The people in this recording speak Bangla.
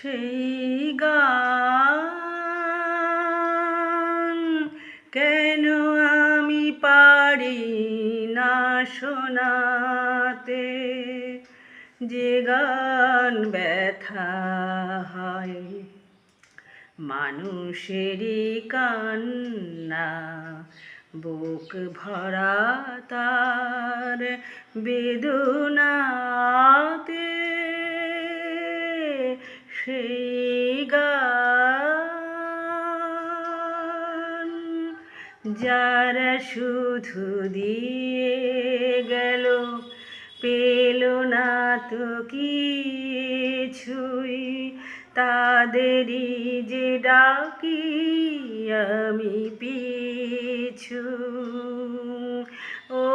সেই গান কেন আমি পারি না শোনাতে, যে গান ব্যথা হয় মানুষেরই কান্না, বুক ভরা তার বেদনাতে। সেই গান যারা শুধু দিয়ে গেল, পেল না তো কিছুই, তাদেরই যে ডাকি আমি পিছু। ও